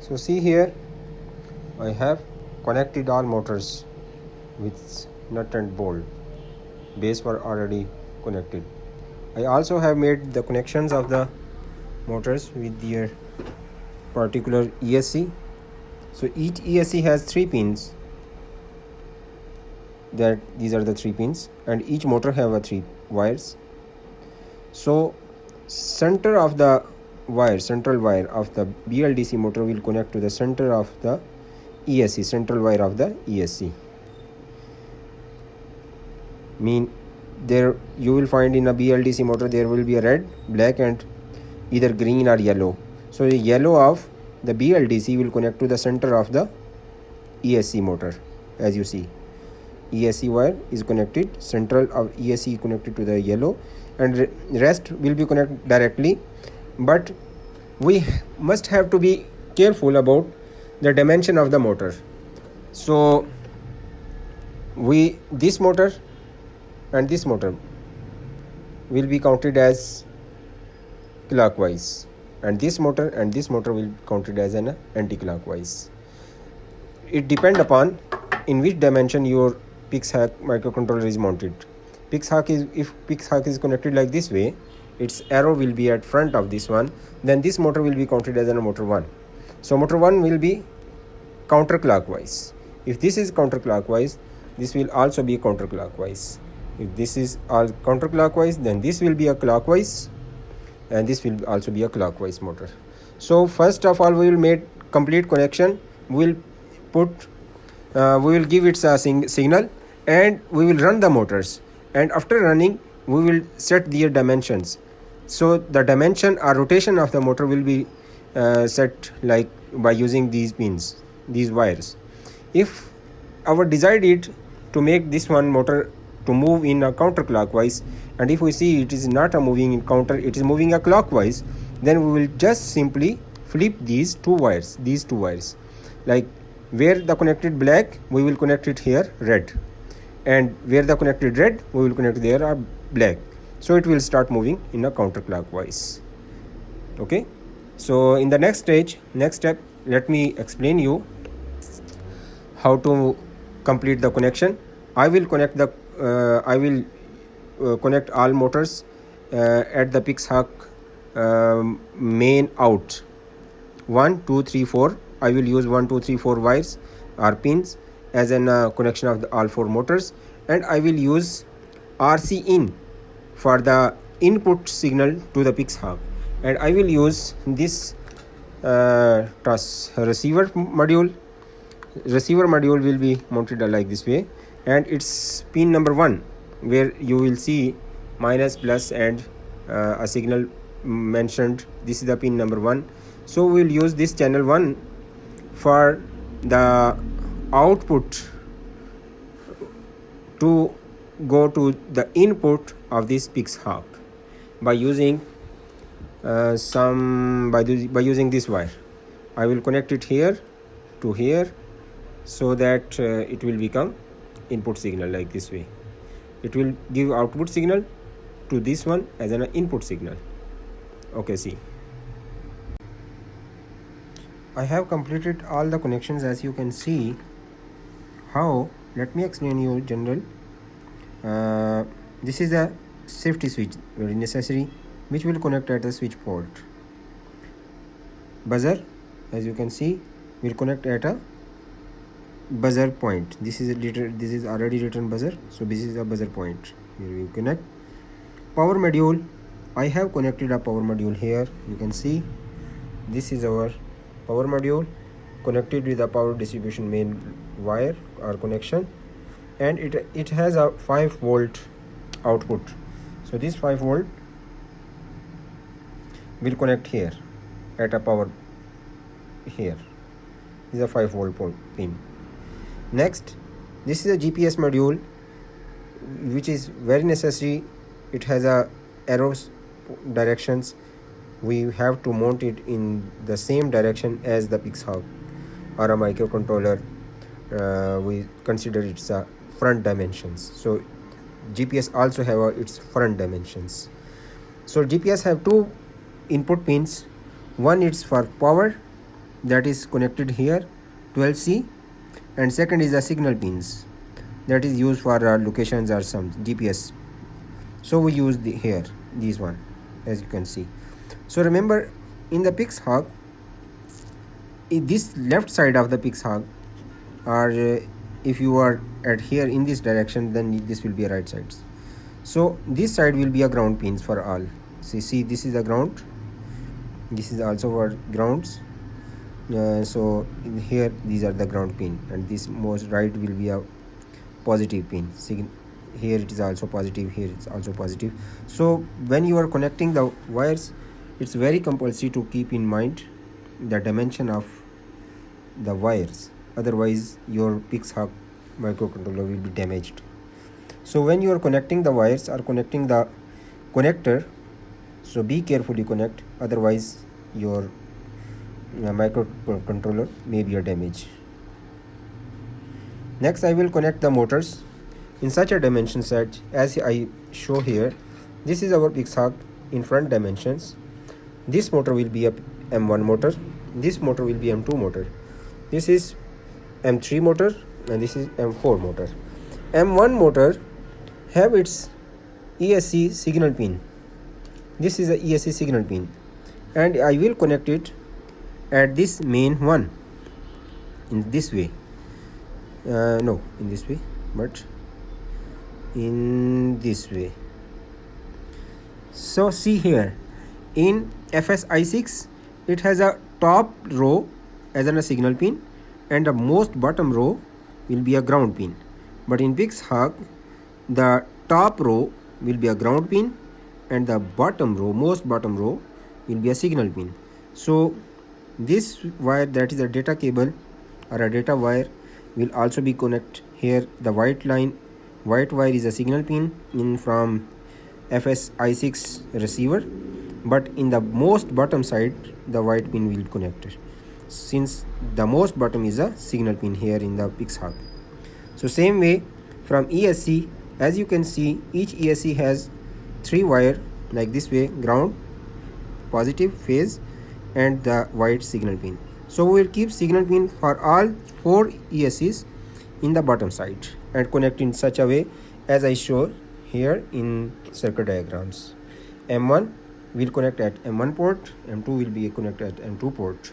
So see here, I have connected all motors with nut and bolt. Base were already connected. I also have made the connections of the motors with their particular ESC. So each ESC has 3 pins. That these are the 3 pins, and each motor have a 3 wires. So center of the wire, central wire of the BLDC motor will connect to the center of the ESC, central wire of the ESC. Mean there you will find in a BLDC motor there will be a red, black and either green or yellow. So the yellow of the BLDC will connect to the center of the ESC motor. As you see, ESC wire is connected, central of ESC connected to the yellow, and rest will be connected directly. But we must have to be careful about the dimension of the motor. So this motor and this motor will be counted as clockwise, and this motor and this motor will be counted as an anti-clockwise. It depends upon in which dimension your PIX-hack microcontroller is mounted. If PIX-hack is connected like this way, its arrow will be at front of this one, then this motor will be counted as a motor 1. So motor 1 will be counterclockwise. If this is counterclockwise, this will also be counterclockwise. If this is all counterclockwise, then this will be a clockwise, and this will also be a clockwise motor. So first of all, we will make complete connection. We will give it a signal, and we will run the motors, and after running we will set their dimensions. So the dimension or rotation of the motor will be set like by using these pins, these wires. If our desire is to make this one motor to move in a counterclockwise, and if we see it is not a moving in counter, it is moving a clockwise, then we will just simply flip these two wires, like where the connected black, we will connect it here red, and where the connected red, we will connect there black. So it will start moving in a counterclockwise. Okay, so in the next step, let me explain you how to complete the connection. I will connect all motors at the PIX-hack main out 1 2 3 4. I will use 1 2 3 4 wires or pins as an connection of all 4 motors, and I will use RC in for the input signal to the PIX-hack, and I will use this receiver module. Receiver module will be mounted like this way, and it's pin number 1 where you will see minus, plus and a signal mentioned. This is the pin number 1. So we will use this channel 1 for the output to go to the input of this PIX-hack by using using this wire. I will connect it here to here, so that it will become input signal like this way. It will give output signal to this one as an input signal. Okay, see, I have completed all the connections, as you can see. How? Let me explain you general. This is a safety switch, very necessary, which will connect at the switch port. Buzzer, as you can see, will connect at a buzzer point. This is already written buzzer, so this is a buzzer point. Here you connect. Power module, I have connected a power module here. You can see this is our power module connected with the power distribution main wire or connection, and it has a 5-volt output. So this 5-volt will connect here at a power here. This is a 5-volt pin. Next, this is a GPS module, which is very necessary. It has a arrows directions. We have to mount it in the same direction as the PIX-hack or a microcontroller. We consider it's a front dimensions. So GPS also have its front dimensions. So GPS have 2 input pins. One is for power that is connected here, 12C, and second is the signal pins that is used for locations or some GPS. So we use here these one, as you can see. So remember, in the Pix hog, this left side of the Pix hog, or if you are at here in this direction, then this will be a right side. So this side will be a ground pins for all. See, this is the ground, this is also our grounds. So in here these are the ground pin, and this most right will be a positive pin. Here it is also positive, here it's also positive. So when you are connecting the wires, it's very compulsory to keep in mind the dimension of the wires, otherwise your Pix hog microcontroller will be damaged. So when you are connecting the wires or connecting the connector, so be carefully connect, otherwise your microcontroller may be a damage. Next, I will connect the motors in such a dimension set as I show here. This is our Pix hog in front dimensions. This motor will be a M1 motor, this motor will be M2 motor, this is M3 motor, and this is M4 motor. M1 motor have its ESC signal pin. This is a ESC signal pin, and I will connect it at this main one in this way. No, in this way, but in this way. So see here, in FSI6 it has a top row as a signal pin, and the most bottom row will be a ground pin. But in Pix hog, the top row will be a ground pin, and the bottom row, most bottom row, will be a signal pin. So this wire, that is a data cable or a data wire, will also be connect here. The white wire is a signal pin in from FSI6 receiver, but in the most bottom side the white pin will connect it, since the most bottom is a signal pin here in the Pix hog. So same way from ESC, as you can see, each ESC has 3 wire like this way: ground, positive phase, and the white signal pin. So we will keep signal pin for all 4 ESCs in the bottom side and connect in such a way as I show here in circuit diagrams. M1 will connect at M1 port, M2 will be connected at M2 port.